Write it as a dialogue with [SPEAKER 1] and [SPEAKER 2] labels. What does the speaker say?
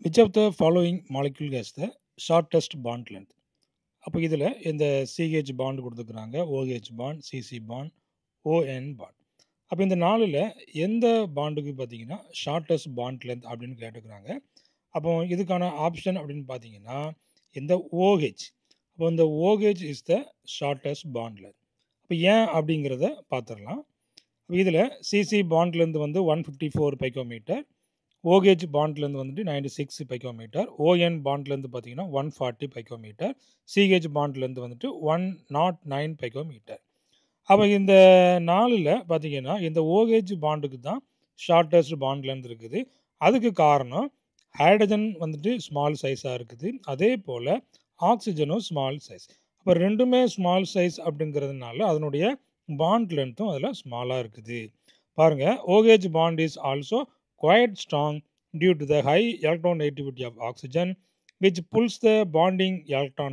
[SPEAKER 1] Which of the following molecule has the shortest bond length? அப்போ இதில் இந்த C H bond கொடுத்துக்கிறாங்க, O H bond, C C bond, O N bond. அப்போ இந்த நாலில் எந்த பாண்டுக்கு பார்த்தீங்கன்னா ஷார்ட்டஸ்ட் பாண்ட் லென்த் அப்படின்னு கேட்டுக்கிறாங்க. அப்போ இதுக்கான ஆப்ஷன் அப்படின்னு பார்த்தீங்கன்னா இந்த ஓஹெச். அப்போ இந்த OH is the shortest bond length. அப்போ ஏன் அப்படிங்கிறத பார்த்துடலாம். இதில் சிசி பாண்ட்லேருந்து வந்து 154 பைக்கோமீட்டர், ஓஹெச் பாண்ட்லேருந்து வந்துட்டு 96 பைக்கோமீட்டர், ஓஎன் பாண்ட்லேருந்து பார்த்தீங்கன்னா 140 பைக்கோமீட்டர், சிஹெச் பாண்ட்லேருந்து வந்துட்டு 109 பைக்கோமீட்டர். அப்போ இந்த நாலில் பார்த்தீங்கன்னா இந்த ஓஹெச் பாண்டுக்கு தான் ஷார்ட்டஸ்ட் பாண்ட் லென்த் இருக்குது. அதுக்கு காரணம் ஹைட்ரஜன் வந்துட்டு ஸ்மால் சைஸாக இருக்குது, அதே போல் ஆக்சிஜனும் ஸ்மால் சைஸ். அப்போ ரெண்டுமே ஸ்மால் சைஸ் அப்படிங்கிறதுனால அதனுடைய பாண்ட் லென்த்தும் அதில் ஸ்மாலாக இருக்குது. பாருங்கள், OH bond is also quite strong due to the high electronegativity of oxygen, which pulls the bonding electrons